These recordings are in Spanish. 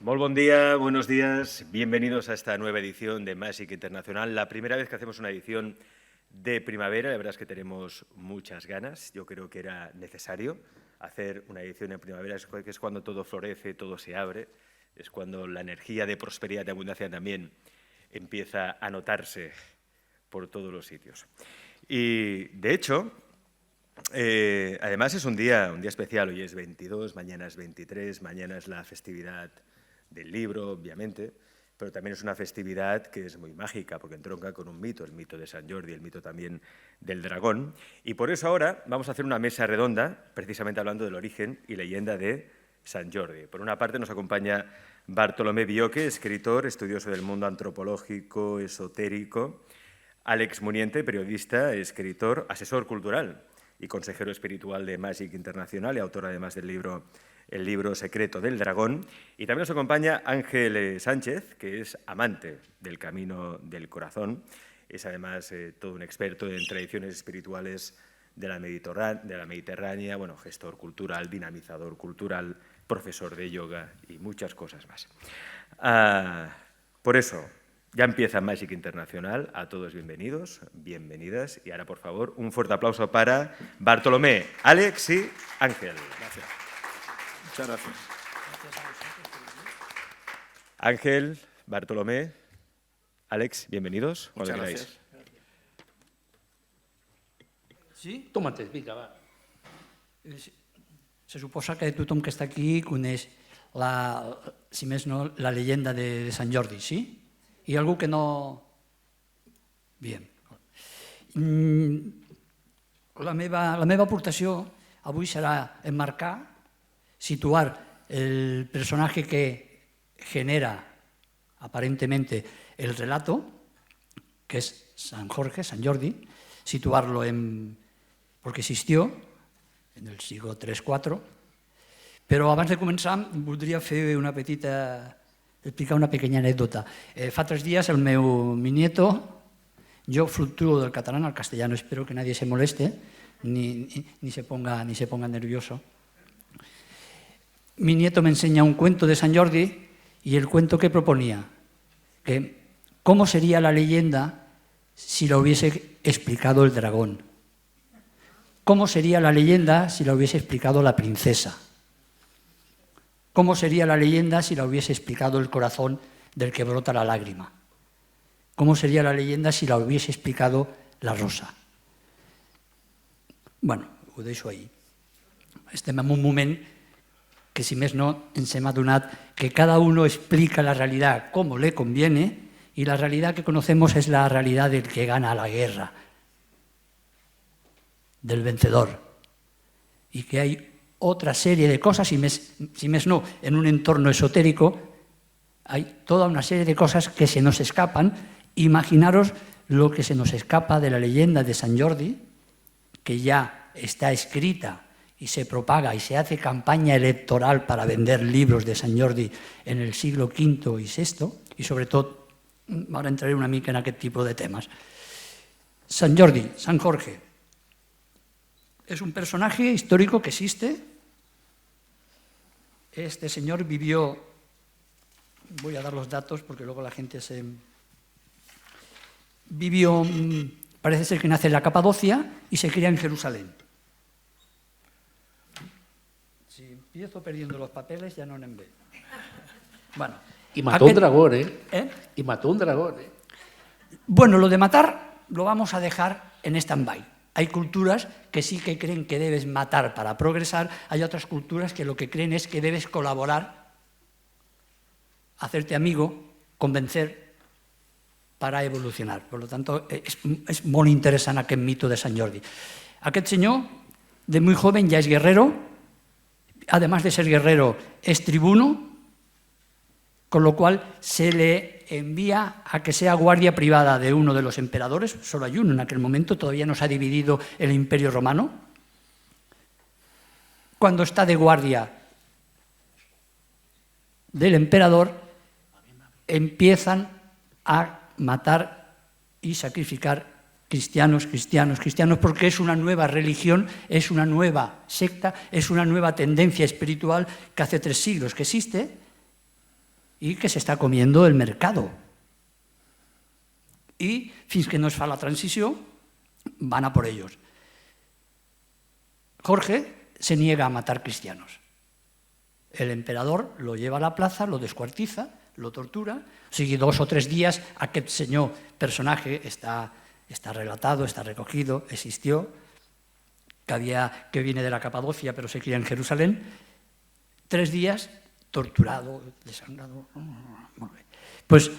Molt bon día, buenos días, bienvenidos a esta nueva edición de Magic Internacional, la primera vez que hacemos una edición de primavera. La verdad es que tenemos muchas ganas. Yo creo que era necesario hacer una edición en primavera, que es cuando todo florece, todo se abre, es cuando la energía de prosperidad y abundancia también empieza a notarse por todos los sitios. Y, de hecho, además es un día especial. Hoy es 22, mañana es 23, mañana es la festividad del libro, obviamente, pero también es una festividad que es muy mágica porque entronca con un mito, el mito de Sant Jordi, el mito también del dragón. Y por eso ahora vamos a hacer una mesa redonda, precisamente hablando del origen y leyenda de Sant Jordi. Por una parte nos acompaña Bartolomé Bioque, escritor, estudioso del mundo antropológico, esotérico. Àlex Muniente, periodista, escritor, asesor cultural y consejero espiritual de Magic Internacional y autor además del libro El libro secreto del dragón. Y también nos acompaña Ángel Sánchez, que es amante del camino del corazón. Es además todo un experto en tradiciones espirituales de la Mediterránea, bueno, gestor cultural, dinamizador cultural, profesor de yoga y muchas cosas más. Por eso, ya empieza Magic Internacional. A todos bienvenidos, bienvenidas. Y ahora, por favor, un fuerte aplauso para Bartolomé, Àlex y Ángel. Gracias. Muchas gracias. Ángel, Bartolomé, Àlex, bienvenidos. Muchas gracias. Sí? Tómate, vinga, va. Se suposa que tothom que està aquí coneix, si més no, la leyenda de Sant Jordi, sí? Hi ha algú que no... Bien. La meva aportació avui serà emmarcar, situar el personaje que genera aparentemente el relato, que es Sant Jordi, situarlo porque existió en el siglo III-IV, però abans de començar voldria fer explicar una pequeña anècdota. Fa 3 días el meu nieto, yo fluctúo del catalán al castellano, espero que nadie se moleste ni se ponga nervioso. Mi nieto me enseña un cuento de Sant Jordi y el cuento que proponía, que cómo sería la leyenda si la hubiese explicado el dragón, cómo sería la leyenda si la hubiese explicado la princesa, cómo sería la leyenda si la hubiese explicado el corazón del que brota la lágrima, cómo sería la leyenda si la hubiese explicado la rosa. Bueno, ho deixo ahí. Estem en un moment que, si més no, ens hem adonat que cada uno explica la realidad como le conviene y la realidad que conocemos es la realidad del que gana la guerra, del vencedor, y que hay otra serie de cosas, si més no, en un entorno esotérico, hay toda una serie de cosas que se nos escapan. Imaginaros lo que se nos escapa de la leyenda de Sant Jordi, que ya está escrita y se propaga y se hace campaña electoral para vender libros de Sant Jordi en el siglo V y VI, y sobre todo, ahora entraré una mica en aquest tipus de temas. Sant Jordi, Sant Jorge, es un personaje histórico que existe. Este señor vivió, voy a dar los datos porque luego la gente vivió, parece ser que nace en la Capadocia y se cría en Jerusalén. Si empiezo perdiendo los papeles ya no en ve. Bueno, y mató un dragón, ¿eh? Y mató un dragón, Bueno, lo de matar lo vamos a dejar en stand-by. Hay culturas que sí que creen que debes matar para progresar, hay otras culturas que lo que creen es que debes colaborar, hacerte amigo, convencer para evolucionar. Por lo tanto, es molt interessant aquest mito de Sant Jordi. Aquest senyor, de muy joven, ya es guerrero, además de ser guerrero, es tribuno, con lo cual se le envía a que sea guardia privada de uno de los emperadores. Solo hay uno en aquel momento, todavía no se ha dividido el Imperio Romano. Cuando está de guardia del emperador, empiezan a matar y sacrificar cristianos, porque es una nueva religión, es una nueva secta, es una nueva tendencia espiritual que hace 3 siglos que existe i que s'està comiendo el mercado. I fins que no es fa la transició, van a por ellos. Jorge se niega a matar cristianos. El emperador lo lleva a la plaza, lo descuartiza, lo tortura. O sigui, 2 o 3 dies aquest senyor personatge està relatado, está recogido, existió, que viene de la Capadocia pero se cría en Jerusalén. 3 días torturado, desangrado. Pues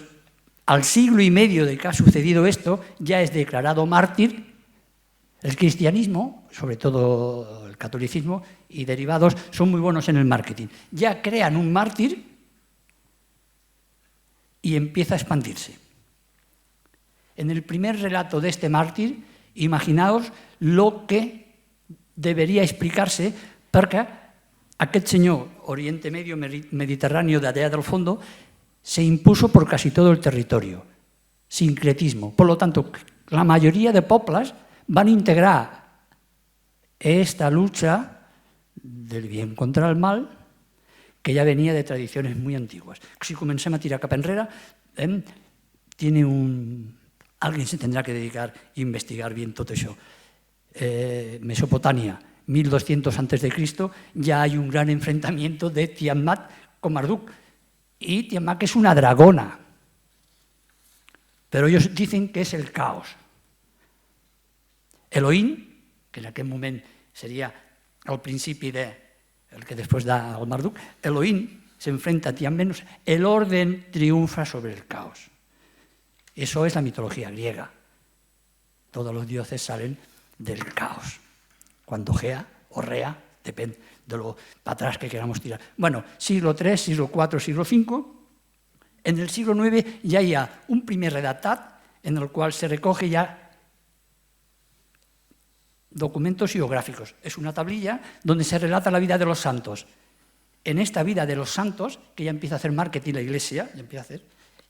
al siglo y medio de que ha sucedido esto, ya es declarado mártir. El cristianismo, sobre todo el catolicismo y derivados, son muy buenos en el marketing. Ya crean un mártir y empieza a expandirse. En el primer relato de este mártir, imaginaos lo que debería explicarse perquè aquest senyor Oriente Medio Mediterráneo de allá del fondo se impuso por casi todo el territorio. Sincretismo. Por lo tanto, la mayoría de poblas van a integrar esta lucha del bien contra el mal que ya venía de tradiciones muy antiguas. Si comencem a tirar cap enrere, alguien se tendrá que dedicar a investigar bien todo eso. Mesopotamia, 1200 a.C., ya hay un gran enfrentamiento de Tiamat con Marduk. Y Tiamat es una dragona. Pero ellos dicen que es el caos. Elohim, que en aquel moment sería al principi el que después da al Marduk, Elohim se enfrenta a Tiamat, el orden triunfa sobre el caos. Eso es la mitología griega. Todos los dioses salen del caos. Cuando Gea o Rea, depende de lo para atrás que queramos tirar. Bueno, siglo III, siglo IV, siglo V. En el siglo IX ya hay un primer redactat en el cual se recoge ya documentos geográficos. Es una tablilla donde se relata la vida de los santos. En esta vida de los santos, que ya empieza a hacer marketing la Iglesia,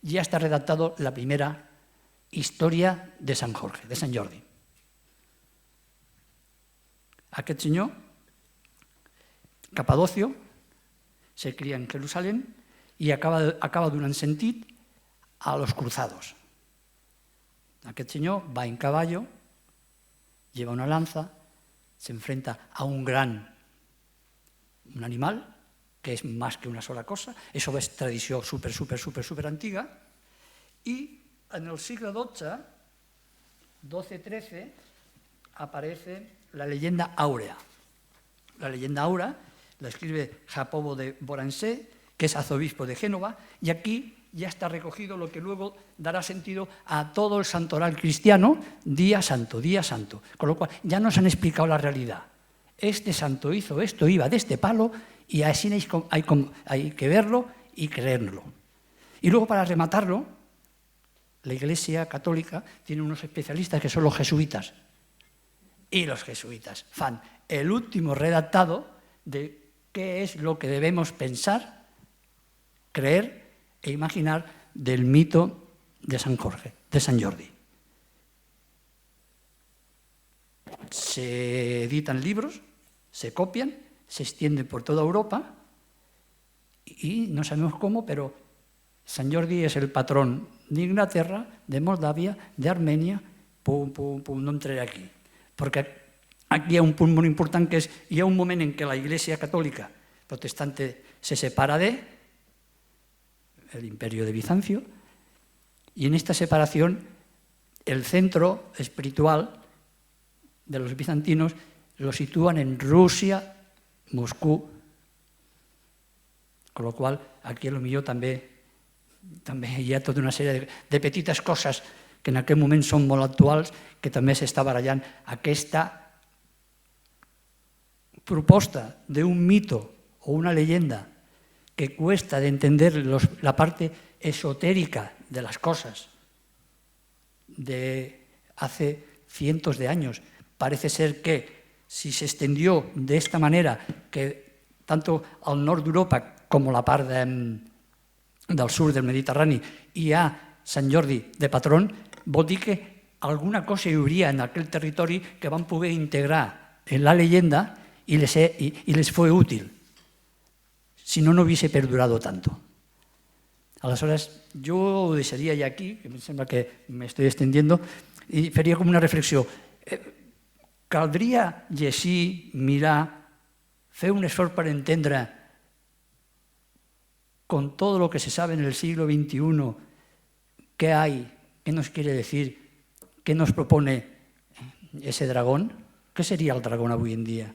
ya está redactado la primera historia de San Jorge, de Sant Jordi. Aquest senyor, Capadocio, se cría en Jerusalén y acaba donant sentit a los cruzados. Aquest senyor va en caballo, lleva una lanza, se enfrenta a un animal, que es más que una sola cosa. Eso es tradició súper antiga. Y en el siglo XII, XII-XIII, aparece la leyenda áurea. La leyenda áurea la escribe Jacobo de Borancé, que es arzobispo de Génova, y aquí ya está recogido lo que luego dará sentido a todo el santoral cristiano, día santo, con lo cual ya nos han explicado la realidad. Este santo hizo esto, iba de este palo, y así hay que verlo y creerlo. Y luego, para rematarlo, la Iglesia Católica tiene unos especialistas que son los jesuitas. Y los jesuitas fan el último redactado de qué es lo que debemos pensar, creer e imaginar del mito de San Jorge, de Sant Jordi. Se editan libros, se copian, se extienden por toda Europa y no sabemos cómo, pero Sant Jordi es el patrón de Inglaterra, de Moldavia, de Armenia, no entraré aquí. Perquè aquí hi ha un punt molt important, que és hi ha un moment en què la Iglesia Catòlica protestante se separa del Imperio de Bizancio, y en esta separación el centro espiritual de los bizantinos lo sitúan en Rusia, Moscú, con lo qual aquí potser també hi ha tota una sèrie de petites coses que en aquest moment són molt actuals, que també s'està barallant aquesta proposta d'un mito o una leyenda que cuesta de entender la parte esotérica de las cosas de hace cientos de años. Parece ser que si se extendió de esta manera, que tanto al nord d'Europa com a la part del sur del Mediterrani hi ha Sant Jordi de patrón, vol dir que alguna cosa hi hauria en aquell territori que van poder integrar en la leyenda y les fue útil. Si no, no hubiese perdurado tanto. Aleshores, jo ho deixaria ja aquí, que em sembla que m'estic extendiendo, i faria com una reflexió. Caldria llegir, mirar, fer un esforç per entendre, con todo lo que se sabe en el siglo XXI, qué hay, qué nos quiere decir, qué nos propone ese dragón. ¿Qué sería el dragón hoy en día?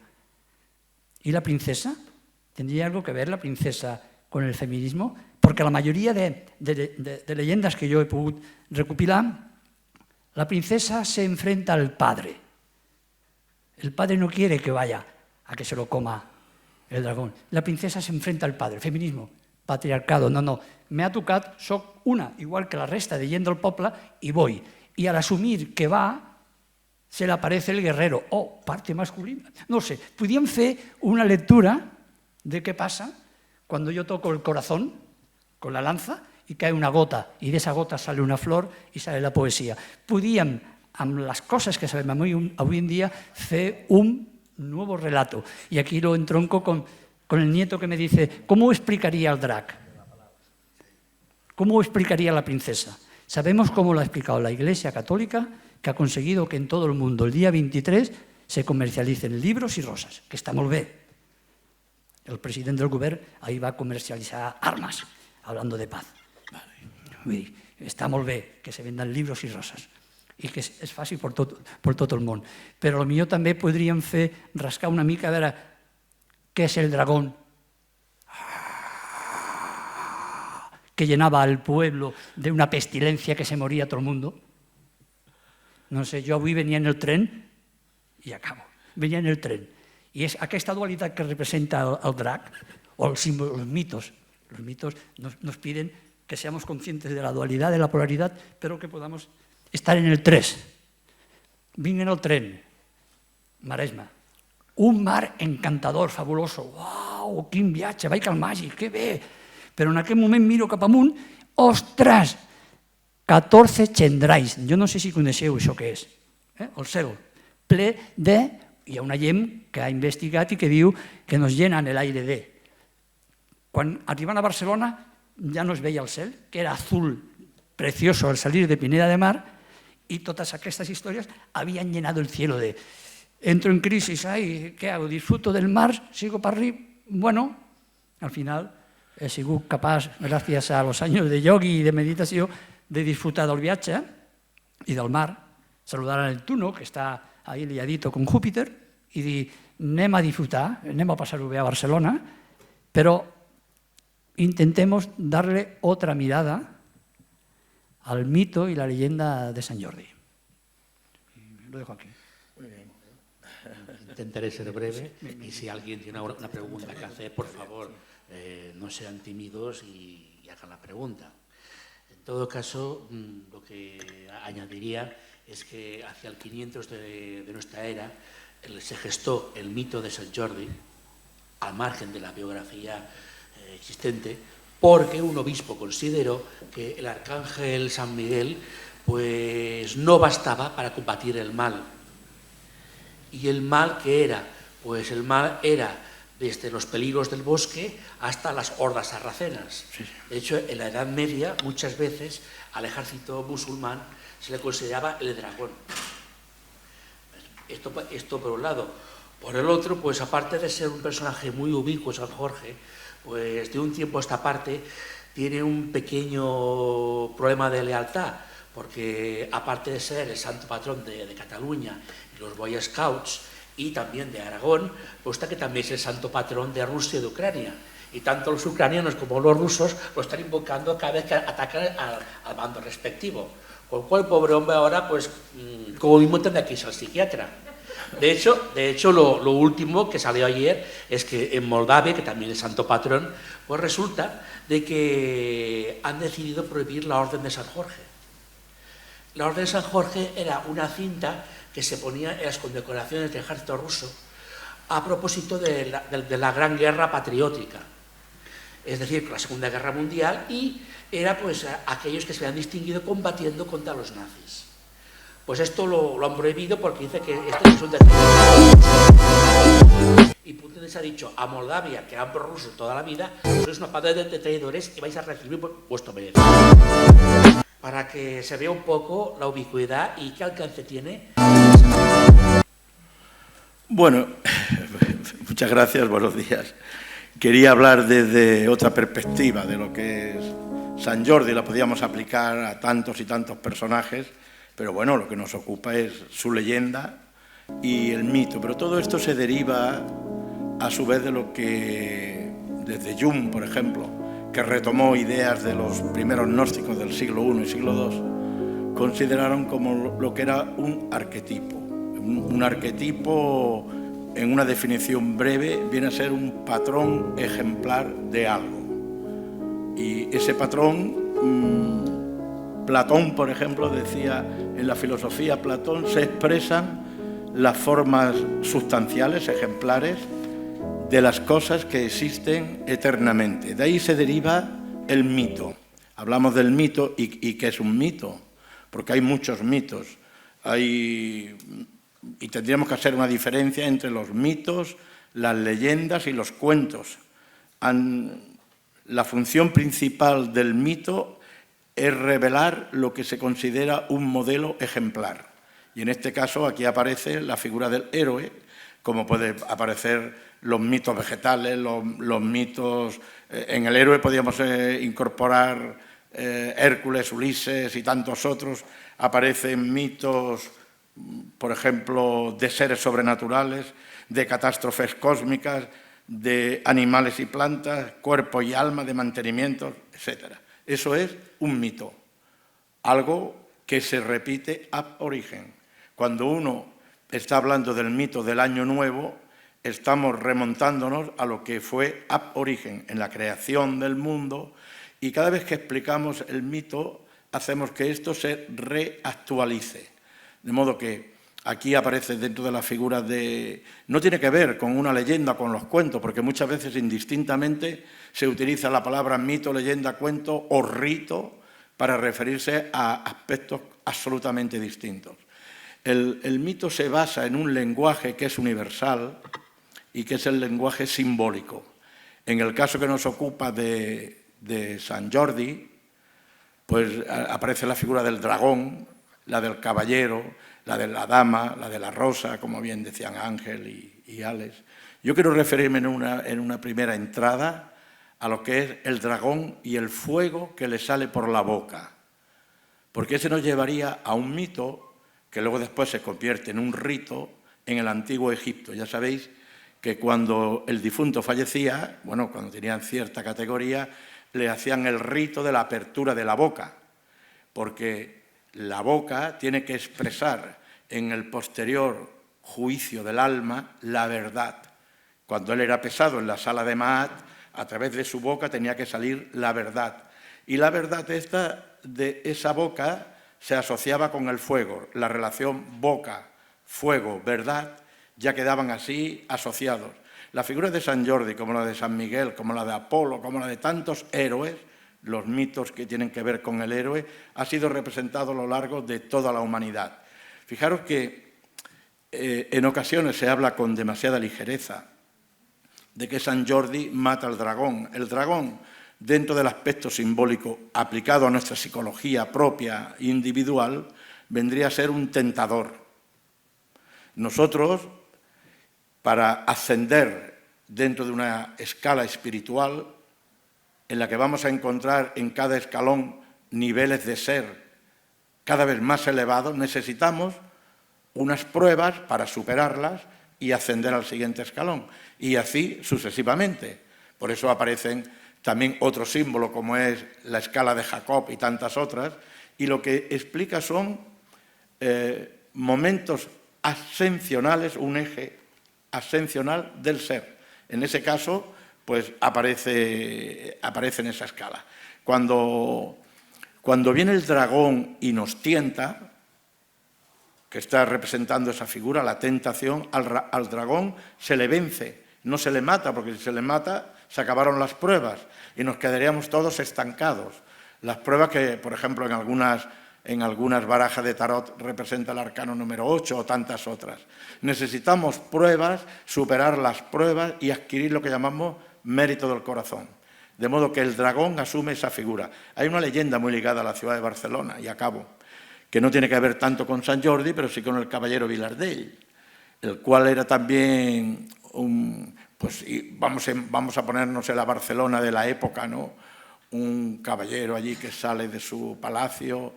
¿Y la princesa? ¿Tendría algo que ver la princesa con el feminismo? Porque la mayoría de leyendas que yo he podido recopilar, la princesa se enfrenta al padre. El padre no quiere que vaya a que se lo coma el dragón. La princesa se enfrenta al padre. Feminismo, patriarcado, no. Me ha tocat, soc una, igual que la resta de gent del poble, i voy. Y al asumir que va, se le aparece el guerrero. Oh, parte masculina. No sé, podíem fer una lectura de qué pasa cuando yo toco el corazón con la lanza y cae una gota, y de esa gota sale una flor y sale la poesía. Podíem, amb les coses que sabem avui en dia, fer un nuevo relato. Y aquí lo entronco con el nieto que me dice, ¿cómo explicaría el drac? ¿Cómo explicaría la princesa? Sabemos cómo lo ha explicado la Iglesia Católica, que ha conseguido que en todo el mundo el día 23 se comercialicen libros y rosas, que està molt bé. El president del govern ahir va comercialitzar armes, hablando de paz. Vull dir, està molt bé que se vendan libros y rosas i que és fàcil per tot el món. Però potser també podríem fer rascar una mica a veure què és el dragón que llenaba al pueblo de una pestilencia que se moría todo el mundo. No sé, jo avui venia en el tren i acabo. Venia en el tren. I és aquesta dualitat que representa el drac, o el símbolo, los mitos. Los mitos nos piden que seamos conscientes de la dualidad, de la polaridad, pero que podamos estar en el 3. Vinc en el tren, Maresme. Un mar encantador, fabuloso. Uau, quin viatge, vaig al màgic, que bé. Però en aquell moment miro cap amunt, ostres, 14 xendrais. Jo no sé si coneixeu això que és. El cel, ple de... Hi ha una gent que ha investigat i que diu que nos llenan el aire de... Quan arribant a Barcelona ja no es veia el cel, que era azul, precioso al salir de Pineda de Mar, y todas aquestes històries habían llenado el cielo de... Entro en crisis, ay, ¿qué hago? ¿Disfruto del mar? ¿Sigo para arriba? Bueno, al final he sigut capaç, gràcies a los años de yogi i de meditació, de disfrutar del viatge i del mar, saludar a Neptuno, que està ahí liadito con Júpiter, i dir, anem a disfrutar, anem a passar-ho bé a Barcelona, però intentemos darle otra mirada al mito y la leyenda de San Jordi. Lo dejo aquí. Intentaré ser breve y si alguien tiene una pregunta que hacer, por favor, no sean tímidos y hagan la pregunta. En todo caso, lo que añadiría es que hacia el 500 de nuestra era se gestó el mito de San Jordi, al margen de la biografía existente, porque un obispo consideró que el arcángel San Miguel pues no bastaba para combatir el mal. ¿Y el mal qué era? Pues el mal era desde los peligros del bosque hasta las hordas sarracenas. De hecho, en la Edad Media, muchas veces, al ejército musulmán se le consideraba el dragón. Esto por un lado. Por el otro, pues aparte de ser un personaje muy ubicuo, San Jorge, pues de un tiempo a esta parte tiene un pequeño problema de lealtad, porque aparte de ser el santo patrón de Cataluña y los Boy Scouts y también de Aragón, pues está que también es el santo patrón de Rusia y de Ucrania. Y tanto los ucranianos como los rusos lo están invocando cada vez que atacan al bando respectivo. Con lo cual el pobre hombre ahora, pues, como mismo tendrá que irse al psiquiatra. De hecho lo último que salió ayer es que en Moldavia, que también es santo patrón, pues resulta de que han decidido prohibir la Orden de San Jorge. La Orden de San Jorge era una cinta que se ponía en las condecoraciones del ejército ruso a propósito de la Gran Guerra Patriótica, es decir, la Segunda Guerra Mundial, y era pues aquellos que se habían distinguido combatiendo contra los nazis. Pues esto lo han prohibido porque dice que este es un deterioro. Y Putin se ha dicho a Moldavia, que han prorruso toda la vida, sois una panda de traidores y vais a recibir vuestro merecimiento. Para que se vea un poco la ubicuidad y qué alcance tiene. Bueno, muchas gracias, buenos días. Quería hablar desde otra perspectiva de lo que es Sant Jordi. La podíamos aplicar a tantos y tantos personajes, pero bueno, lo que nos ocupa es su leyenda y el mito. Pero todo esto se deriva a su vez de lo que, desde Jung, por ejemplo, que retomó ideas de los primeros gnósticos del siglo I y siglo II, consideraron como lo que era un arquetipo. Un arquetipo, en una definición breve, viene a ser un patrón ejemplar de algo. Y ese patrón, Platón, por ejemplo, decía, en la filosofía Platón se expresan las formas sustanciales, ejemplares, de las cosas que existen eternamente. De ahí se deriva el mito. Hablamos del mito y ¿qué es un mito? Porque hay muchos mitos. Y tendríamos que hacer una diferencia entre los mitos, las leyendas y los cuentos. La función principal del mito es revelar lo que se considera un modelo ejemplar. Y en este caso aquí aparece la figura del héroe, como puede aparecer los mitos vegetales, los mitos... En el héroe podríamos incorporar Hércules, Ulises y tantos otros. Aparecen mitos, por ejemplo, de seres sobrenaturales, de catástrofes cósmicas, de animales y plantas, cuerpo y alma, de mantenimiento, etc. Eso es un mito, algo que se repite ab origen. Cuando uno está hablando del mito del Año Nuevo, estamos remontándonos a lo que fue ab origen, en la creación del mundo, y cada vez que explicamos el mito, hacemos que esto se reactualice. De modo que aquí aparece dentro de la figura de... No tiene que ver con una leyenda, con los cuentos, porque muchas veces indistintamente se utiliza la palabra mito, leyenda, cuento o rito para referirse a aspectos absolutamente distintos. El mito se basa en un lenguaje que es universal y que es el lenguaje simbólico. En el caso que nos ocupa de Sant Jordi, pues aparece la figura del dragón, la del caballero, la de la dama, la de la rosa, como bien decían Ángel y Alex. Yo quiero referirme en una primera entrada a lo que es el dragón y el fuego que le sale por la boca, porque ese nos llevaría a un mito que luego después se convierte en un rito en el antiguo Egipto. Ya sabéis que cuando el difunto fallecía, bueno, cuando tenían cierta categoría, le hacían el rito de la apertura de la boca, porque la boca tiene que expresar en el posterior juicio del alma la verdad. Cuando él era pesado en la sala de Maat, a través de su boca tenía que salir la verdad. Y la verdad de esa boca se asociaba con el fuego. La relación boca, fuego, verdad, ya quedaban así asociados. La figura de Sant Jordi, como la de San Miguel, como la de Apolo, como la de tantos héroes, los mitos que tienen que ver con el héroe, ha sido representado a lo largo de toda la humanidad. Fijaros que en ocasiones se habla con demasiada ligereza de que Sant Jordi mata al dragón. El dragón, dentro del aspecto simbólico aplicado a nuestra psicología propia individual, vendría a ser un tentador. Nosotros, para ascender dentro de una escala espiritual en la que vamos a encontrar en cada escalón niveles de ser cada vez más elevados, necesitamos unas pruebas para superarlas y ascender al siguiente escalón, y así sucesivamente. Por eso aparecen también otros símbolos como es la escala de Jacob y tantas otras, y lo que explica son momentos ascensionales, un eje ascensional del ser. En ese caso, pues aparece en esa escala. Cuando viene el dragón y nos tienta, que está representando esa figura, la tentación, al dragón se le vence, no se le mata, porque si se le mata se acabaron las pruebas y nos quedaríamos todos estancados. Las pruebas que, por ejemplo, en algunas en algunas barajas de tarot representa el arcano número 8 o tantas otras. Necesitamos pruebas, superar las pruebas y adquirir lo que llamamos mérito del corazón. De modo que el dragón asume esa figura. Hay una leyenda muy ligada a la ciudad de Barcelona, y acabo, que no tiene que ver tanto con Sant Jordi, pero sí con el caballero Vilardell, el cual era también pues vamos a ponernos en la Barcelona de la época, ¿no? Un caballero allí que sale de su palacio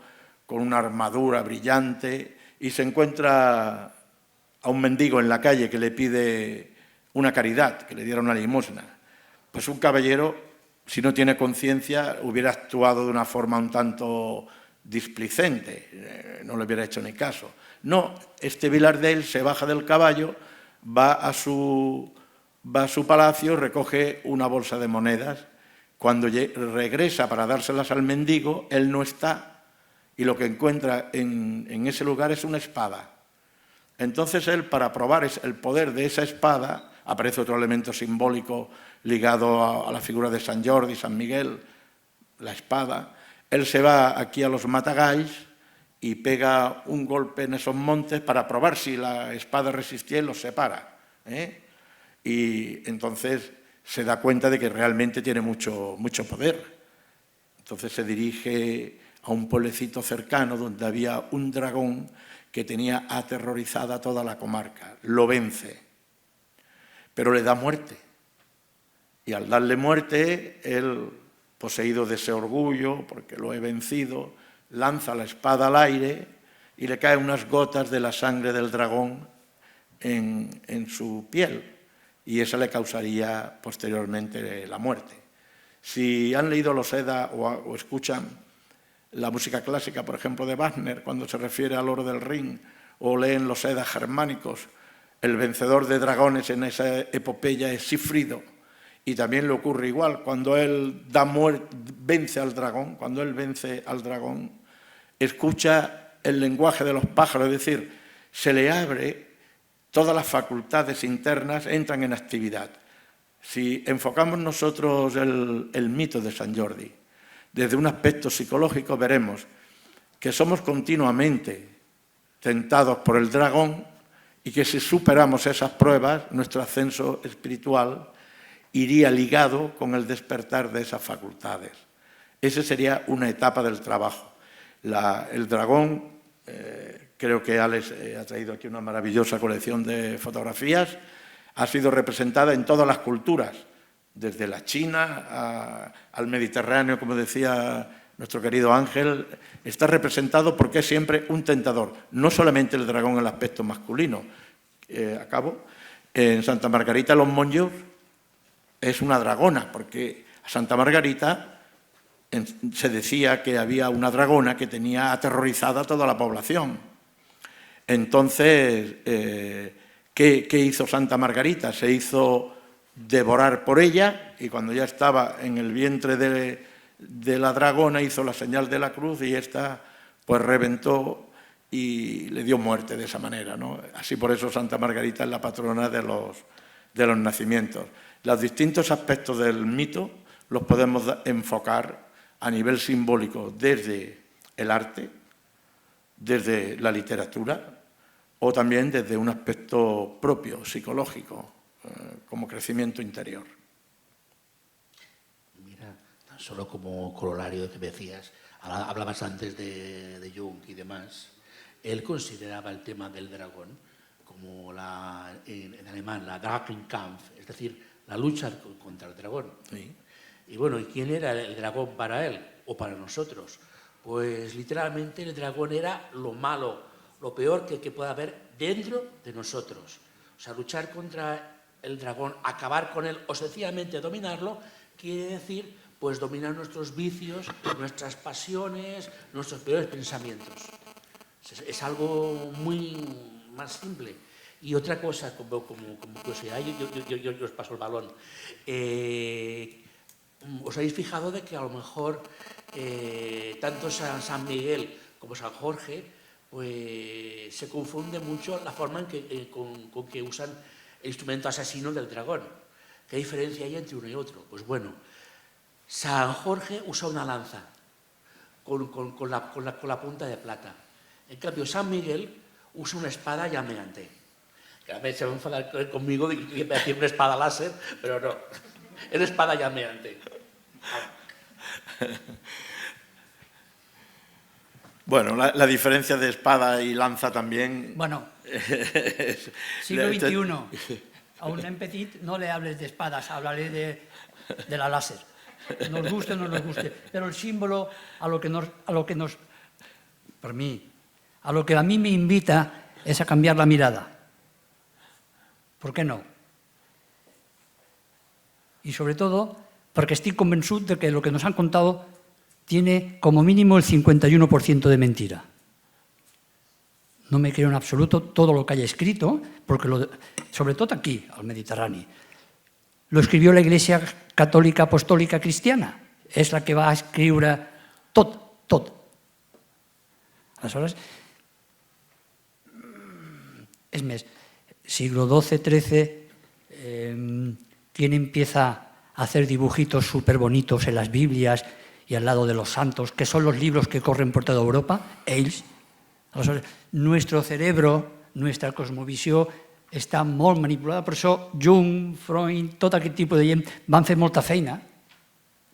con una armadura brillante y se encuentra a un mendigo en la calle que le pide una caridad, que le diera una limosna. Pues un caballero, si no tiene conciencia, hubiera actuado de una forma un tanto displicente, no le hubiera hecho ni caso. No, este Vilardell se baja del caballo, va a su palacio, recoge una bolsa de monedas. Cuando regresa para dárselas al mendigo, él no está, y lo que encuentra en ese lugar es una espada. Entonces él, para probar el poder de esa espada, aparece otro elemento simbólico ligado a la figura de Sant Jordi, San Miguel, la espada. Él se va aquí a los Matagalls y pega un golpe en esos montes para probar si la espada resistía y los separa, Y entonces se da cuenta de que realmente tiene mucho poder. Entonces se dirige a un pueblecito cercano donde había un dragón que tenía aterrorizada toda la comarca. Lo vence, pero le da muerte. Y al darle muerte, él, poseído de ese orgullo, porque lo he vencido, lanza la espada al aire y le caen unas gotas de la sangre del dragón en su piel, y esa le causaría posteriormente la muerte. Si han leído los Edda o escuchan la música clásica, por ejemplo, de Wagner, cuando se refiere al oro del Rin, o leen los Eddas germánicos, el vencedor de dragones en esa epopeya es Sigfrido, y también le ocurre igual, cuando él vence al dragón, escucha el lenguaje de los pájaros, es decir, se le abre, todas las facultades internas entran en actividad. Si enfocamos nosotros el mito de Sant Jordi desde un aspecto psicológico, veremos que somos continuamente tentados por el dragón y que si superamos esas pruebas, nuestro ascenso espiritual iría ligado con el despertar de esas facultades. Esa sería una etapa del trabajo. El dragón, creo que Alex ha traído aquí una maravillosa colección de fotografías, ha sido representada en todas las culturas, desde la China al Mediterráneo, como decía nuestro querido Ángel, está representado porque es siempre un tentador, no solamente el dragón en el aspecto masculino. Acabo, en Santa Margarita los Monjos es una dragona, porque a Santa Margarita se decía que había una dragona que tenía aterrorizada a toda la población. Entonces, ¿qué hizo Santa Margarita? Se hizo devorar por ella, y cuando ya estaba en el vientre de la dragona hizo la señal de la cruz, y esta pues reventó y le dio muerte de esa manera, ¿no? Así, por eso Santa Margarita es la patrona de los nacimientos. Los distintos aspectos del mito los podemos enfocar a nivel simbólico desde el arte, desde la literatura, o también desde un aspecto propio, psicológico, como crecimiento interior. Mira, tan solo como corolario que me decías, hablabas antes de Jung y demás, él consideraba el tema del dragón como en alemán, la Drakenkampf, es decir, la lucha contra el dragón. Sí. Y bueno, ¿y quién era el dragón para él o para nosotros? Pues literalmente el dragón era lo malo, lo peor que pueda haber dentro de nosotros. O sea, luchar contra el dragón, acabar con él o sencillamente dominarlo, quiere decir pues dominar nuestros vicios, nuestras pasiones, nuestros peores pensamientos. Es algo muy más simple. Y otra cosa, como curiosidad, yo os paso el balón. ¿Os habéis fijado de que a lo mejor tanto San Miguel como San Jorge pues se confunde mucho la forma con que usan el instrumento asesino del dragón? ¿Qué diferencia hay entre uno y otro? Pues bueno, San Jorge usa una lanza, con la punta de plata. En cambio, San Miguel usa una espada llameante. Que a veces se va a enfadar conmigo de que me hacía una espada láser, pero no, es espada llameante. Bueno, la diferencia de espada y lanza también... Bueno, siglo XXI. A un Petit no le hables de espadas, háblale de la láser. Nos guste o no nos guste. Pero el símbolo a lo que a mí me invita es a cambiar la mirada. ¿Por qué no? Y sobre todo porque estoy convençut de que lo que nos han contado tiene como mínimo el 51% de mentira. No me creo en absoluto todo lo que haya escrito, porque sobre todo aquí, al Mediterrani, lo escribió la Iglesia Catòlica Apostólica Cristiana. És la que va escriure tot. Aleshores, es més, siglo XII, XIII, quien empieza a hacer dibujitos súper bonitos en las Biblias y al lado de los santos, que son los libros que corren por toda Europa, ells. Aleshores, nuestro cerebro, nuestra cosmovisió està molt manipulada, per això Jung, Freud, tot aquest tipus de gent van fer molta feina,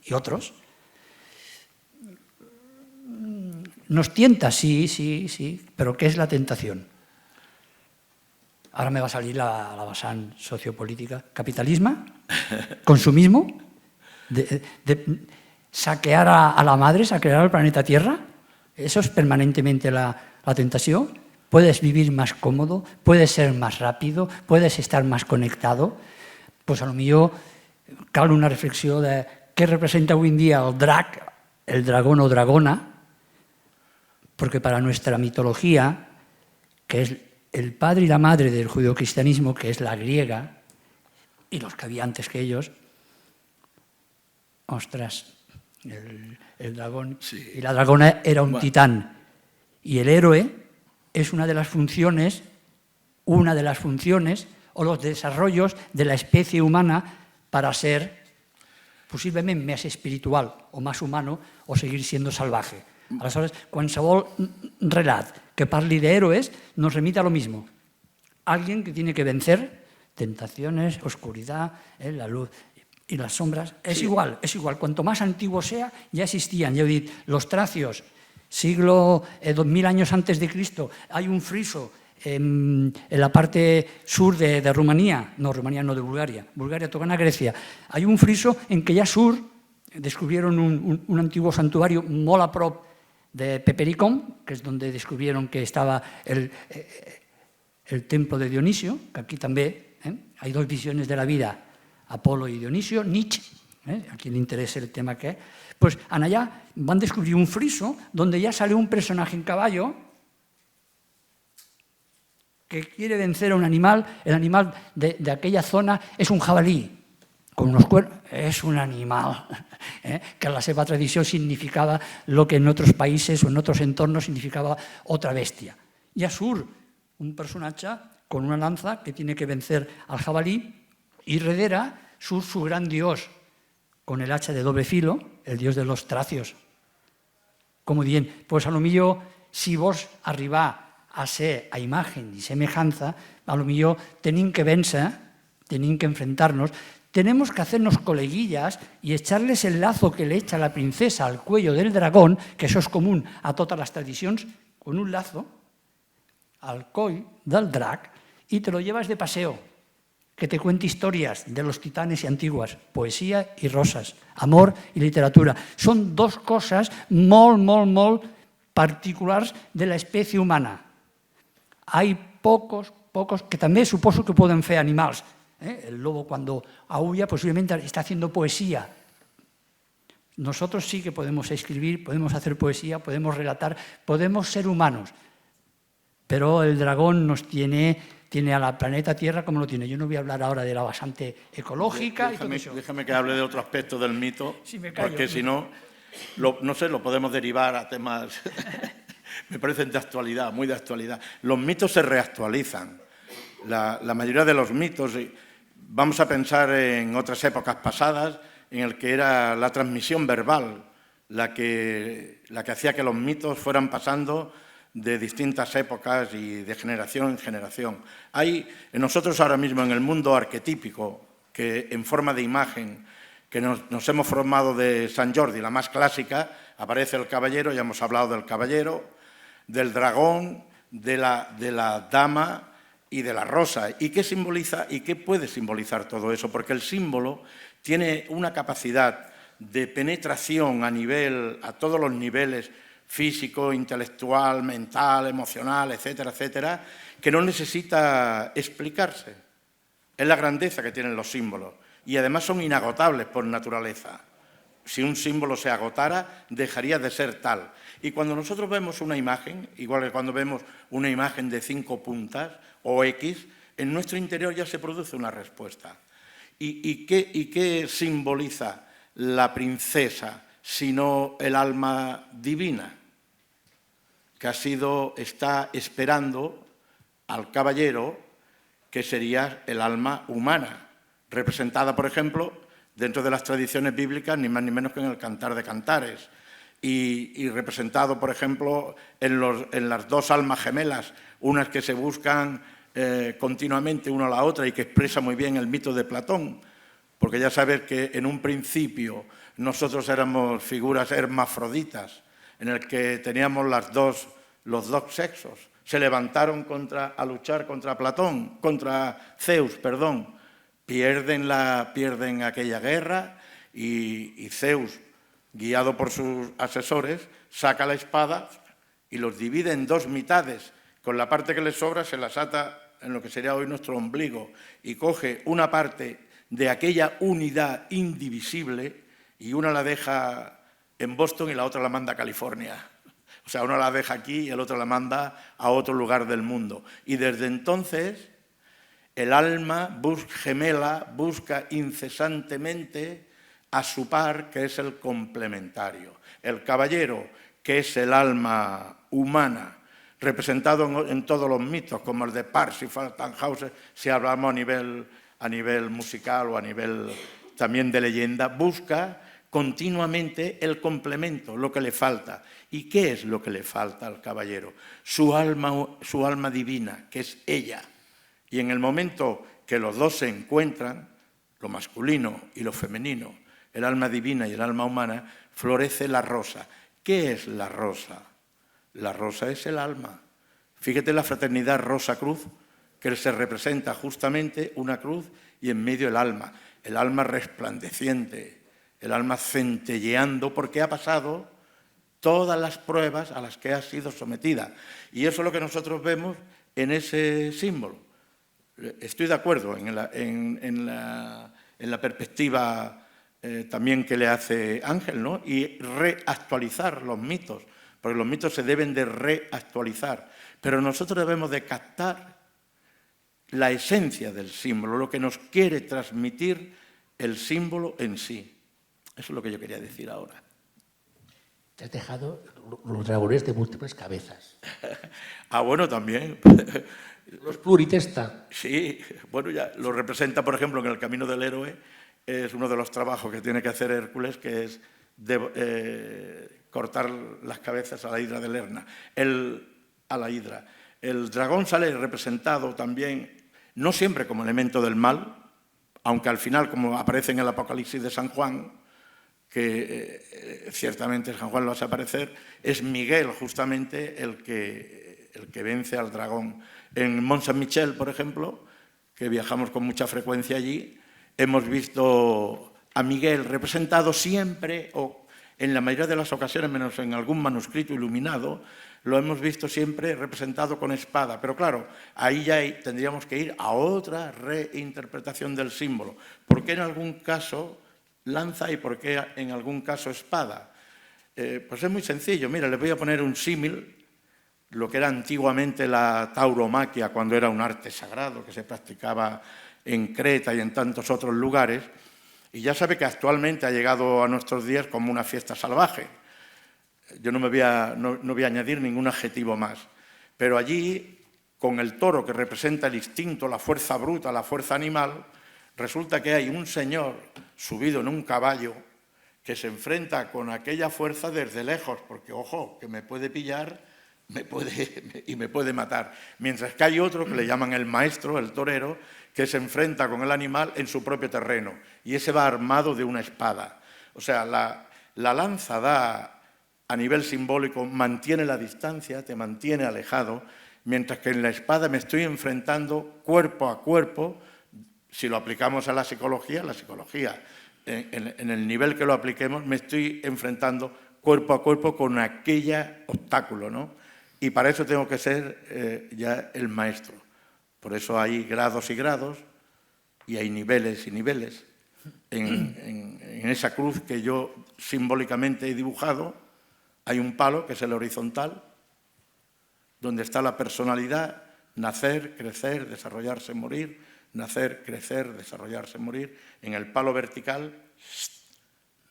y otros. Nos tienta, sí, pero ¿qué es la tentación? Ahora me va a salir la basán sociopolítica. ¿Capitalismo? ¿Consumismo? ¿De saquear a la madre, saquear al planeta Tierra? ¿Eso es permanentemente la tentación? ¿Puedes vivir más cómodo? ¿Puedes ser más rápido? ¿Puedes estar más conectado? Pues a lo millor cal una reflexió de què representa hoy en día el drac, el dragón o dragona, porque para nuestra mitología, que es el padre y la madre del judeocristianismo, que es la griega, y los que había antes que ellos, ostras, el dragón y la dragona era un titán, y el héroe es una de las funciones o los desarrollos de la especie humana para ser possiblement més espiritual o més humano o seguir siendo salvaje. Aleshores, qualsevol relat que parli de héroes nos remite a lo mismo. Alguien que tiene que vencer tentaciones, oscuridad, la luz y las sombras. Es igual. Cuanto más antiguo sea, ya existían. Ya he dicho, los tracios, siglo 2000 años antes de Cristo, hay un friso en la parte sur de Rumanía, no de Bulgaria tocan a Grecia. Hay un friso en que ya sur descubrieron un antiguo santuario molt a prop de Pepericón, que es donde descubrieron que estaba el templo de Dionisio, que aquí també hay dos visiones de la vida, Apolo y Dionisio, Nietzsche, a quien le interese el tema que pues allá van a descubrir un friso donde ya sale un personaje en caballo que quiere vencer a un animal. El animal de aquella zona es un jabalí, con unos cuernos. Es un animal que en la seva tradició significava lo que en otros países o en otros entornos significaba otra bestia. Ya surt un personatge con una lanza que tiene que vencer al jabalí y redera surt su gran dios con el hacha de doble filo, el dios de los tracios. Com dient, pues a lo millor, si vols arribar a ser a imagen y semejanza, a lo millor tenim que vèncer, tenim que enfrentarnos, tenemos que hacernos coleguillas y echarles el lazo que le echa la princesa al cuello del dragón, que eso es común a todas las tradicions, con un lazo al coll del drac y te lo llevas de paseo, que te cuente historias de los titanes y antiguas, poesía y rosas, amor y literatura. Son dos cosas molt particulars de la especie humana. Hay pocos que també suposo que poden fer animals. El lobo cuando aúlla posiblemente está haciendo poesía. Nosotros sí que podemos escribir, podemos hacer poesía, podemos relatar, podemos ser humanos. Pero el dragón nos tiene a la planeta Tierra como lo tiene. Yo no voy a hablar ahora de la basante ecológica y todo eso. Déjame que hable de otro aspecto del mito, sí, me callo, porque si no, no sé, lo podemos derivar a temas... Me parecen de actualidad, muy de actualidad. Los mitos se reactualizan. La mayoría de los mitos, vamos a pensar en otras épocas pasadas, en el que era la transmisión verbal la que hacía que los mitos fueran pasando de distintas épocas y de generación en generación. Hay en nosotros ahora mismo, en el mundo arquetípico, que en forma de imagen, que nos hemos formado de Sant Jordi, la más clásica, aparece el caballero, ya hemos hablado del caballero, del dragón, de la dama y de la rosa. ¿Y qué simboliza y qué puede simbolizar todo eso? Porque el símbolo tiene una capacidad de penetración a todos los niveles, físico, intelectual, mental, emocional, etcétera, etcétera, que no necesita explicarse. Es la grandeza que tienen los símbolos y además son inagotables por naturaleza. Si un símbolo se agotara, dejaría de ser tal. Y cuando nosotros vemos una imagen, igual que cuando vemos una imagen de 5 puntas o X, en nuestro interior ya se produce una respuesta. ¿Y qué simboliza la princesa sino el alma divina? Que está esperando al caballero, que sería el alma humana, representada, por ejemplo, dentro de las tradiciones bíblicas, ni más ni menos que en el Cantar de Cantares, y representado, por ejemplo, en las 2 almas gemelas, unas que se buscan continuamente una a la otra y que expresa muy bien el mito de Platón, porque ya sabes que en un principio nosotros éramos figuras hermafroditas, en el que teníamos los dos sexos. Se levantaron a luchar contra Zeus, perdón. Pierden aquella guerra y Zeus, guiado por sus asesores, saca la espada y los divide en 2 mitades. Con la parte que le sobra se las ata en lo que sería hoy nuestro ombligo y coge una parte de aquella unidad indivisible y una la deja en Boston y la otra la manda a California. O sea, una la deja aquí y el otro la manda a otro lugar del mundo. Y desde entonces el alma gemela busca incesantemente a su par, que es el complementario. El caballero, que es el alma humana, representado en todos los mitos, como el de Parsifal, Tannhäuser, si hablamos a nivel musical o a nivel también de leyenda, busca continuamente el complemento, lo que le falta. ¿Y qué es lo que le falta al caballero? Su alma divina, que es ella. Y en el momento que los dos se encuentran, lo masculino y lo femenino, el alma divina y el alma humana, florece la rosa. ¿Qué es la rosa? La rosa es el alma. Fíjate la fraternidad rosa-cruz, que se representa justamente una cruz y en medio el alma resplandeciente, el alma centelleando, porque ha pasado todas las pruebas a las que ha sido sometida. Y eso es lo que nosotros vemos en ese símbolo. Estoy de acuerdo en la perspectiva también que le hace Ángel, ¿no? Y reactualizar los mitos, porque los mitos se deben de reactualizar. Pero nosotros debemos de captar la esencia del símbolo, lo que nos quiere transmitir el símbolo en sí. Eso es lo que yo quería decir ahora. Te has dejado los dragones de múltiples cabezas. Bueno, también. Los pluritesta. Sí, bueno, ya lo representa, por ejemplo, en el Camino del Héroe, es uno de los trabajos que tiene que hacer Hércules, que es cortar las cabezas a la hidra de Lerna. A la hidra. El dragón sale representado también, no siempre como elemento del mal, aunque al final, como aparece en el Apocalipsis de San Juan, que ciertamente San Juan lo hace aparecer, es Miguel justamente el que vence al dragón. En Mont Saint-Michel, por ejemplo, que viajamos con mucha frecuencia allí, hemos visto a Miguel representado siempre, o en la mayoría de las ocasiones, menos en algún manuscrito iluminado, lo hemos visto siempre representado con espada. Pero claro, ahí ya tendríamos que ir a otra reinterpretación del símbolo. ¿Por qué en algún caso lanza y por qué en algún caso espada? Pues es muy sencillo. Mira, les voy a poner un símil, lo que era antiguamente la tauromaquia, cuando era un arte sagrado que se practicaba en Creta y en tantos otros lugares, y ya sabe que actualmente ha llegado a nuestros días como una fiesta salvaje. Yo no voy a añadir ningún adjetivo más, pero allí, con el toro que representa el instinto, la fuerza bruta, la fuerza animal, resulta que hay un señor subido en un caballo que se enfrenta con aquella fuerza desde lejos, porque, ojo, que me puede pillar me puede matar. Mientras que hay otro que le llaman el maestro, el torero, que se enfrenta con el animal en su propio terreno, y ese va armado de una espada. O sea, la lanza da, a nivel simbólico, mantiene la distancia, te mantiene alejado, mientras que en la espada me estoy enfrentando cuerpo a cuerpo. Si lo aplicamos a la psicología, en el nivel que lo apliquemos, me estoy enfrentando cuerpo a cuerpo con aquella obstáculo, ¿no? Y para eso tengo que ser ya el maestro. Por eso hay grados y grados, y hay niveles y niveles. En esa cruz que yo simbólicamente he dibujado, hay un palo, que es el horizontal, donde está la personalidad, nacer, crecer, desarrollarse, morir, nacer, crecer, desarrollarse, morir. En el palo vertical,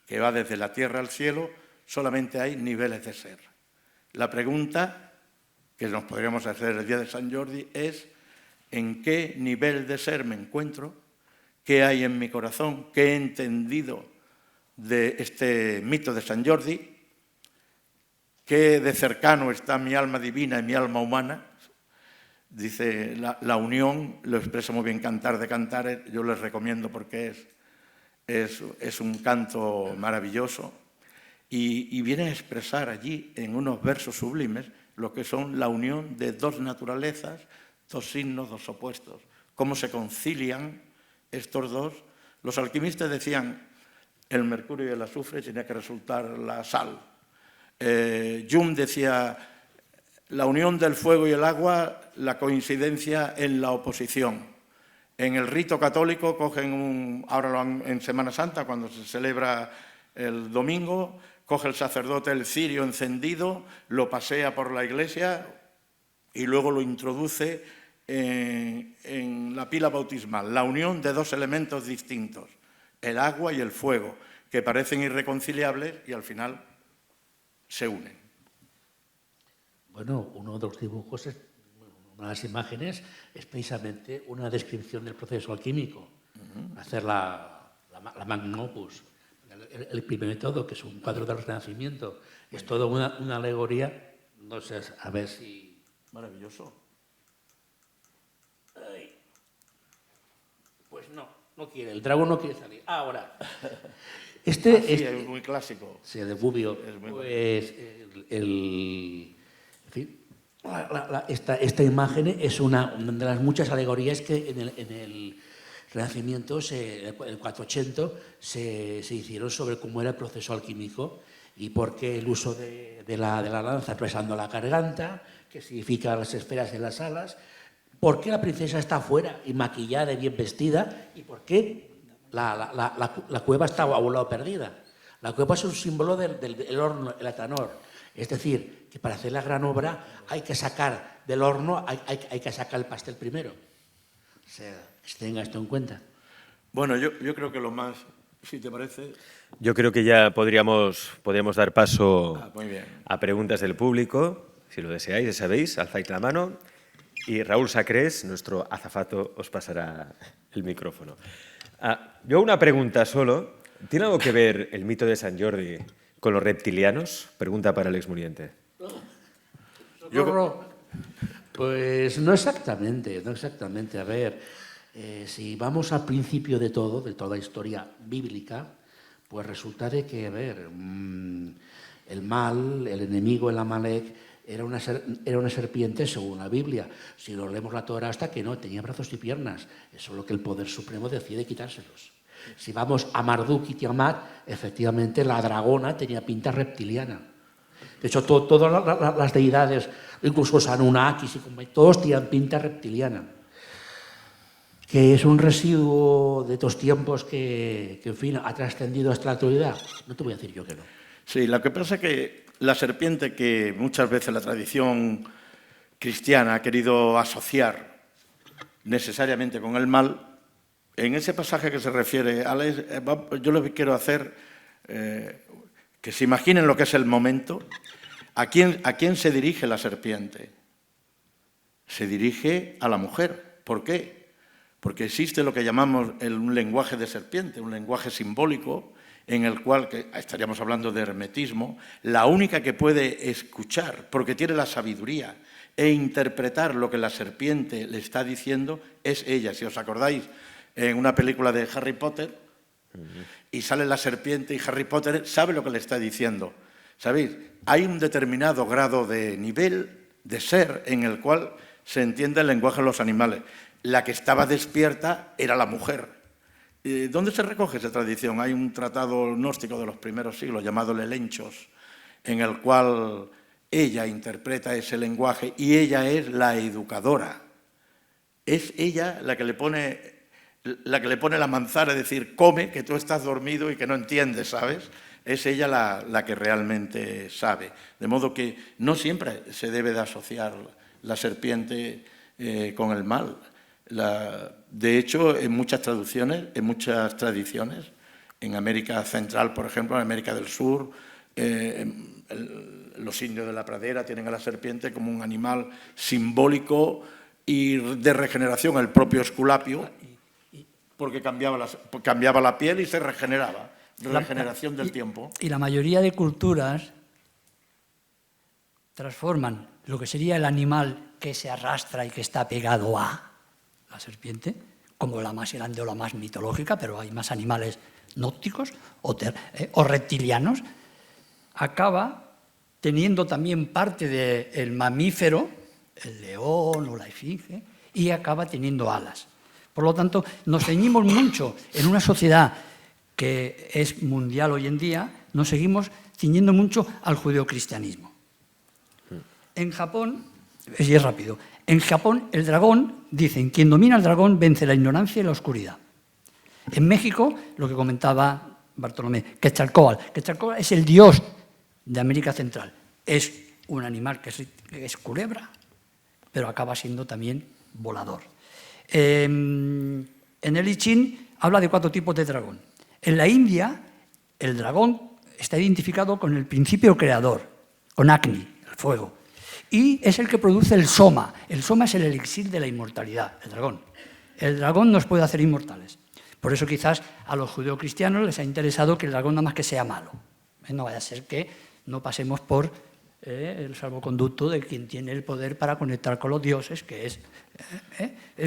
que va desde la tierra al cielo, solamente hay niveles de ser. La pregunta que nos podríamos hacer el día de Sant Jordi es: ¿en qué nivel de ser me encuentro? ¿Qué hay en mi corazón? ¿Qué he entendido de este mito de Sant Jordi? ¿Qué de cercano está mi alma divina y mi alma humana? Dice la unión, lo expresa muy bien Cantar de Cantares, yo les recomiendo porque es un canto maravilloso, y viene a expresar allí, en unos versos sublimes, lo que son la unión de dos naturalezas, dos signos, dos opuestos. Cómo se concilian estos dos. Los alquimistas decían el mercurio y el azufre, tenía que resultar la sal. Jung decía la unión del fuego y el agua, la coincidencia en la oposición. En el rito católico cogen ahora en Semana Santa, cuando se celebra el domingo, coge el sacerdote el cirio encendido, lo pasea por la iglesia y luego lo introduce en la pila bautismal. La unión de dos elementos distintos, el agua y el fuego, que parecen irreconciliables y al final se unen. Bueno, uno de los dibujos, una de las imágenes, es precisamente una descripción del proceso alquímico. Hacer la Magnum Opus, el primer método, que es un cuadro del Renacimiento. Es toda una alegoría, no sé, a ver si... Maravilloso. Ay. Pues no quiere, el dragón no quiere salir. Ahora, es muy clásico. Sí, de Gubbio. Pues en fin, esta imagen es una de las muchas alegorías que en el Renacimiento, en el 480, se hicieron sobre cómo era el proceso alquímico y por qué el uso de la lanza atravesando la garganta, que significa las esferas de las alas, por qué la princesa está afuera y maquillada y bien vestida, y por qué la cueva está a un lado perdida. La cueva es un símbolo del horno, el atanor. Es decir, que para hacer la gran obra hay que sacar del horno, hay que sacar el pastel primero. O sea, que se tenga esto en cuenta. Bueno, yo creo que lo más, si te parece... Yo creo que ya podríamos dar paso muy bien. a preguntas del público. Si lo deseáis, ya sabéis, alzáis la mano y Raúl Sacrés, nuestro azafato, os pasará el micrófono. Yo una pregunta solo. ¿Tiene algo que ver el mito de Sant Jordi con los reptilianos? Pregunta para el exmuriente. Pues no exactamente. A ver, si vamos al principio de toda historia bíblica, pues resulta de que, a ver, el mal, el enemigo, el Amalek, era una serpiente según la Biblia. Si lo leemos la Torá, hasta que no, tenía brazos y piernas. Eso es lo que el Poder Supremo decide quitárselos. Si vamos a Marduk y Tiamat, efectivamente la dragona tenía pinta reptiliana. De hecho, todas las deidades, incluso los Anunnakis, todos tenían pinta reptiliana. Que es un residuo de estos tiempos que, en fin, ha trascendido hasta la actualidad. No te voy a decir yo que no. Sí, lo que pasa es que la serpiente, que muchas veces la tradición cristiana ha querido asociar necesariamente con el mal, en ese pasaje que se refiere, yo les quiero hacer que se imaginen lo que es el momento. ¿A quién se dirige la serpiente? Se dirige a la mujer. ¿Por qué? Porque existe lo que llamamos un lenguaje de serpiente, un lenguaje simbólico, en el cual, que estaríamos hablando de hermetismo, la única que puede escuchar, porque tiene la sabiduría, e interpretar lo que la serpiente le está diciendo, es ella. Si os acordáis, en una película de Harry Potter, y sale la serpiente y Harry Potter sabe lo que le está diciendo. ¿Sabéis? Hay un determinado grado de nivel de ser en el cual se entiende el lenguaje de los animales. La que estaba despierta era la mujer. ¿Dónde se recoge esa tradición? Hay un tratado gnóstico de los primeros siglos llamado Lelenchos, en el cual ella interpreta ese lenguaje y ella es la educadora. Es ella la que le pone la manzana, es decir, come, que tú estás dormido y que no entiendes, ¿sabes? Es ella la que realmente sabe. De modo que no siempre se debe de asociar la serpiente con el mal. De hecho, en muchas traducciones, en muchas tradiciones, en América Central, por ejemplo, en América del Sur, los indios de la pradera tienen a la serpiente como un animal simbólico y de regeneración, el propio Esculapio, porque cambiaba la piel y se regeneraba. Regeneración del tiempo. Y la mayoría de culturas transforman lo que sería el animal que se arrastra y que está pegado a la serpiente, como la más grande o la más mitológica, pero hay más animales nócticos o reptilianos, acaba teniendo también parte del mamífero, el león o la esfinge, y acaba teniendo alas. Por lo tanto, nos ceñimos mucho en una sociedad que es mundial hoy en día, nos seguimos ciñendo mucho al judeocristianismo. En Japón, y es rápido, en Japón el dragón, dicen, quien domina el dragón vence la ignorancia y la oscuridad. En México, lo que comentaba Bartolomé, Quetzalcóatl. Quetzalcóatl es el dios de América Central. Es un animal que es culebra, pero acaba siendo también volador. En el I Ching habla de 4 tipos de dragón. En la India, el dragón está identificado con el principio creador, con Agni, el fuego, y es el que produce el soma. El soma es el elixir de la inmortalidad, el dragón. El dragón nos puede hacer inmortales. Por eso quizás a los judeocristianos les ha interesado que el dragón nada más que sea malo. No vaya a ser que no pasemos por el salvoconducto de quien tiene el poder para conectar con los dioses, que es...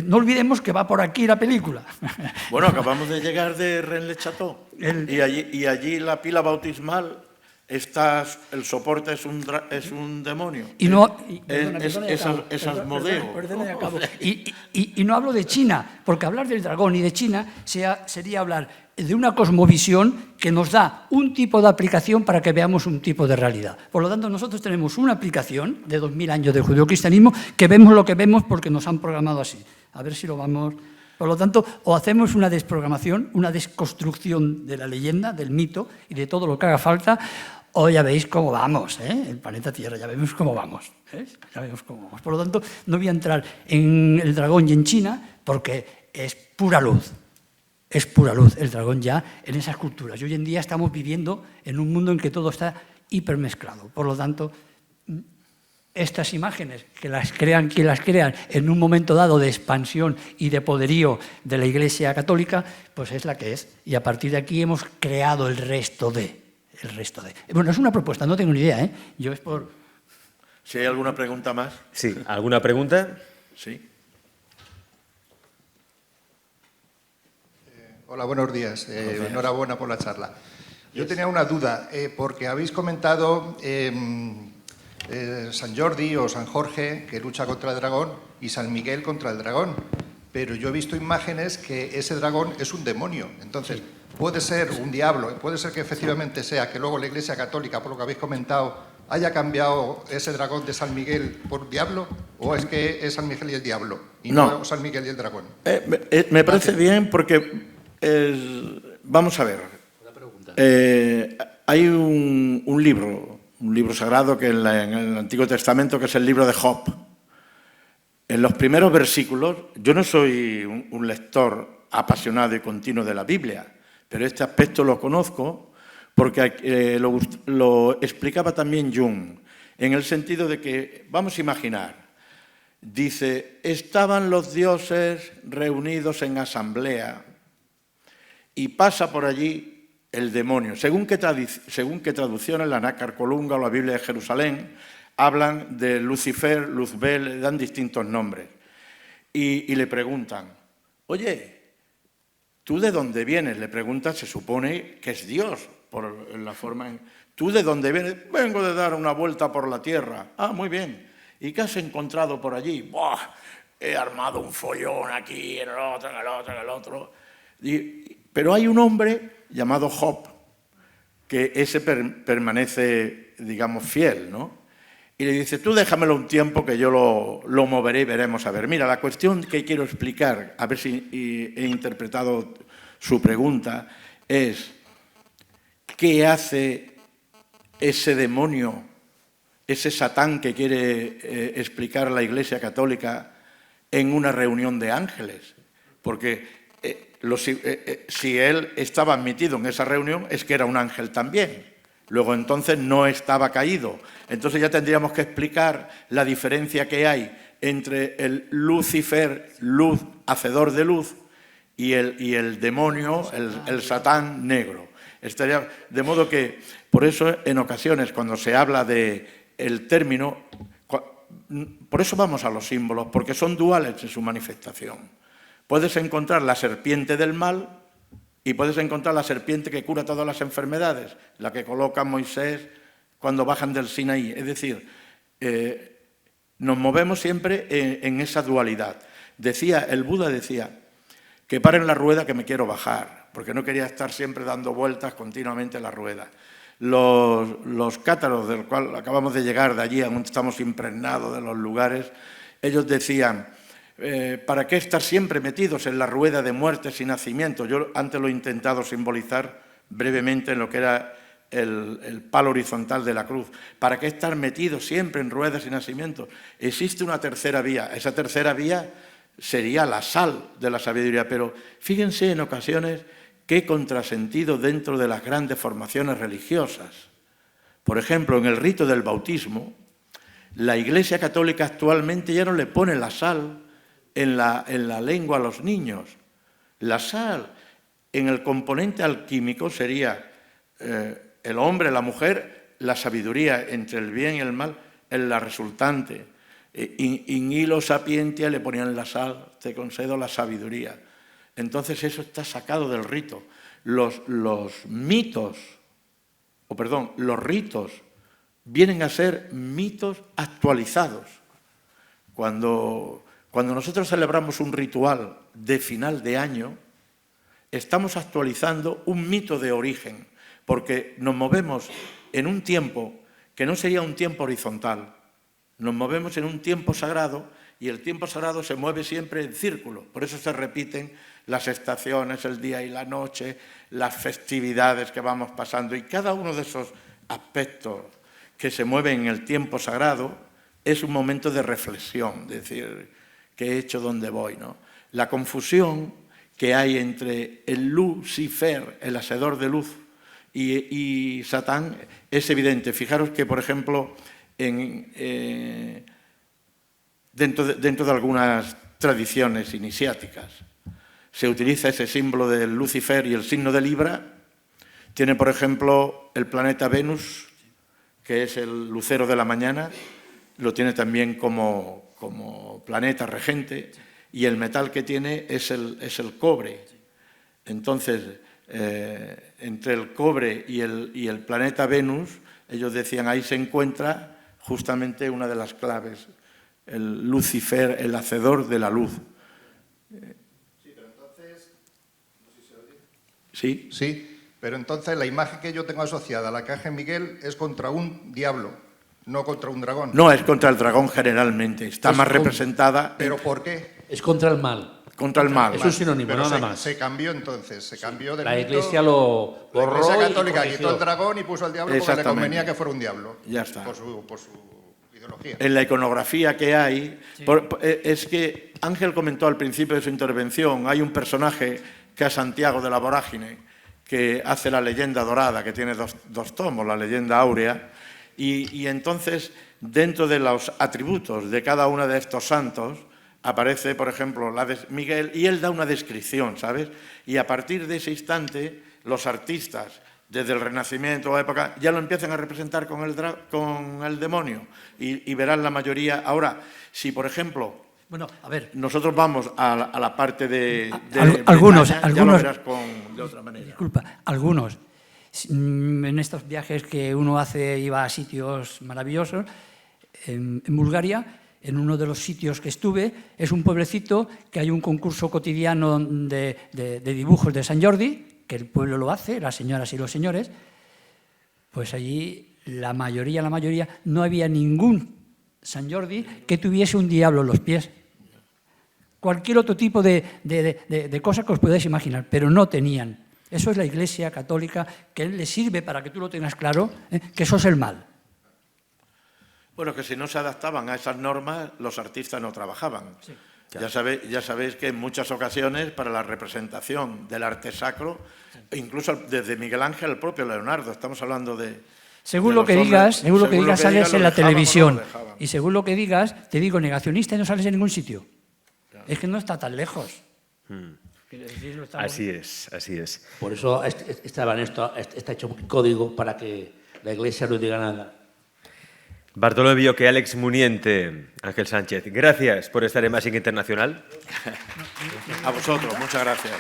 No olvidemos que va por aquí la película. Bueno, acabamos de llegar de Rennes-le-Château y allí la pila bautismal, el soporte es un demonio. Y no, es Asmodeo. Y no hablo de China, porque hablar del dragón y de China sería hablar de una cosmovisión que nos da un tipo de aplicación para que veamos un tipo de realidad. Por lo tanto, nosotros tenemos una aplicación de 2000 años de judeocristianismo que vemos lo que vemos porque nos han programado así. A ver si lo vamos... Por lo tanto, o hacemos una desprogramación, una desconstrucción de la leyenda, del mito y de todo lo que haga falta, o ya veis cómo vamos, el planeta Tierra, ya vemos cómo vamos. Ya vemos cómo vamos. Por lo tanto, no voy a entrar en el dragón y en China porque es pura luz. Es pura luz el dragón ya en esas culturas. Y hoy en día estamos viviendo en un mundo en que todo está hipermezclado. Por lo tanto, estas imágenes, que las crean quien las crean en un momento dado de expansión y de poderío de la Iglesia Católica, pues es la que es. Y a partir de aquí hemos creado el resto de. Bueno, es una propuesta, no tengo ni idea, Yo es por... Si hay alguna pregunta más. Sí, ¿alguna pregunta? Sí. Hola, buenos días. Enhorabuena por la charla. Yo tenía una duda, porque habéis comentado San Jordi o San Jorge, que lucha contra el dragón, y San Miguel contra el dragón. Pero yo he visto imágenes que ese dragón es un demonio. Entonces, puede ser un diablo, puede ser que efectivamente sea que luego la Iglesia Católica, por lo que habéis comentado, haya cambiado ese dragón de San Miguel por diablo, o es que es San Miguel y el diablo, y no San Miguel y el dragón. Me parece bien porque, vamos a ver, hay un libro sagrado que en el Antiguo Testamento, que es el libro de Job. En los primeros versículos, yo no soy un lector apasionado y continuo de la Biblia, pero este aspecto lo conozco porque lo explicaba también Jung, en el sentido de que, vamos a imaginar, dice, estaban los dioses reunidos en asamblea y pasa por allí el demonio. Según qué traducciones, la Nácar Colunga o la Biblia de Jerusalén, hablan de Lucifer, Luzbel, le dan distintos nombres. Y le preguntan, oye, ¿tú de dónde vienes? Le preguntan, se supone que es Dios, por la forma en... ¿Tú de dónde vienes? Vengo de dar una vuelta por la tierra. Ah, muy bien. ¿Y qué has encontrado por allí? ¡Buah! He armado un follón aquí, en el otro, en el otro, en el otro. Pero hay un hombre llamado Job, que ese permanece, digamos, fiel, ¿no? Y le dice, tú déjamelo un tiempo que yo lo moveré y veremos a ver. Mira, la cuestión que quiero explicar, a ver si he interpretado su pregunta, es ¿qué hace ese demonio, ese Satán que quiere explicar la Iglesia Católica en una reunión de ángeles? Porque si él estaba admitido en esa reunión es que era un ángel también. Luego entonces no estaba caído. Entonces ya tendríamos que explicar la diferencia que hay entre el Lucifer, luz, hacedor de luz, y el demonio, el Satán negro. De modo que, por eso en ocasiones cuando se habla del término, por eso vamos a los símbolos, porque son duales en su manifestación. Puedes encontrar la serpiente del mal y puedes encontrar la serpiente que cura todas las enfermedades, la que coloca Moisés cuando bajan del Sinaí. Es decir, nos movemos siempre en esa dualidad. El Buda decía, que paren la rueda que me quiero bajar, porque no quería estar siempre dando vueltas continuamente en la rueda. Los cátaros del cual acabamos de llegar de allí, aún estamos impregnados de los lugares, ellos decían, ¿para qué estar siempre metidos en la rueda de muertes y nacimientos? Yo antes lo he intentado simbolizar brevemente en lo que era el palo horizontal de la cruz. ¿Para qué estar metidos siempre en ruedas y nacimientos? Existe una tercera vía. Esa tercera vía sería la sal de la sabiduría, pero fíjense en ocasiones qué contrasentido dentro de las grandes formaciones religiosas. Por ejemplo, en el rito del bautismo, la Iglesia Católica actualmente ya no le pone la sal en la lengua a los niños. La sal en el componente alquímico sería el hombre, la mujer, la sabiduría entre el bien y el mal, en la resultante. In hilo sapientia le ponían la sal, te concedo la sabiduría. Entonces eso está sacado del rito. Los ritos vienen a ser mitos actualizados. Cuando nosotros celebramos un ritual de final de año, estamos actualizando un mito de origen, porque nos movemos en un tiempo que no sería un tiempo horizontal. Nos movemos en un tiempo sagrado y el tiempo sagrado se mueve siempre en círculo. Por eso se repiten las estaciones, el día y la noche, las festividades que vamos pasando. Y cada uno de esos aspectos que se mueven en el tiempo sagrado es un momento de reflexión, es decir, ¿qué he hecho? ¿Dónde voy? ¿No? La confusión que hay entre el Lucifer, el hacedor de luz, y Satán es evidente. Fijaros que, por ejemplo, dentro de algunas tradiciones iniciáticas se utiliza ese símbolo del Lucifer y el signo de Libra. Tiene, por ejemplo, el planeta Venus, que es el lucero de la mañana, lo tiene también como planeta regente, y el metal que tiene es el cobre. Entonces, entre el cobre y el planeta Venus, ellos decían, ahí se encuentra justamente una de las claves, el Lucifer, el hacedor de la luz. Sí, pero entonces... No sé si se oye. ¿Sí? Sí, pero entonces la imagen que yo tengo asociada a la Arcángel Miguel es contra un diablo, no contra un dragón. No, es contra el dragón generalmente. Está más representada... ¿Pero por qué? Es contra el mal. Contra el mal. Es un sinónimo, Pero nada más. Se cambió entonces, se cambió del La mito. Iglesia lo borró. La Iglesia y Católica corrigió. quitó el dragón y puso al diablo porque le Exactamente. convenía que fuera un diablo. Ya está. Por su ideología. En la iconografía que hay, es que Ángel comentó al principio de su intervención, hay un personaje que es Santiago de la Vorágine, que hace la leyenda dorada, que tiene dos tomos, la leyenda áurea, y entonces dentro de los atributos de cada uno de estos santos aparece, por ejemplo, la de Miguel, y él da una descripción, ¿sabes? Y a partir de ese instante los artistas desde el Renacimiento o época, ya lo empiezan a representar con el demonio y verán la mayoría. Ahora, si por ejemplo, bueno, a ver, nosotros vamos a la parte de algunos, Bretaña, ya lo verás de otra manera. Disculpa, algunos. En estos viajes que uno hace, iba a sitios maravillosos, en Bulgaria, en uno de los sitios que estuve, es un pueblecito que hay un concurso cotidiano de dibujos de Sant Jordi, que el pueblo lo hace, las señoras y los señores. Pues allí la mayoría, no había ningún Sant Jordi que tuviese un diablo en los pies. Cualquier otro tipo de cosa que os podáis imaginar, pero no tenían. Eso es la Iglesia católica, que le sirve para que tú lo tengas claro, que eso es el mal. Bueno, que si no se adaptaban a esas normas, los artistas no trabajaban. Sí. Ya sabéis que en muchas ocasiones para la representación del arte sacro, incluso desde Miguel Ángel al propio Leonardo, estamos hablando de... Según lo que digas, sales en la televisión. Dejaban. Y según lo que digas, te digo negacionista y no sales en ningún sitio. Claro. Es que no está tan lejos. Así es. Por eso está hecho un código para que la Iglesia no diga nada. Bartolomé Bioque, Alex Muniente, Ángel Sánchez, gracias por estar en Másica Internacional. A vosotros, muchas gracias.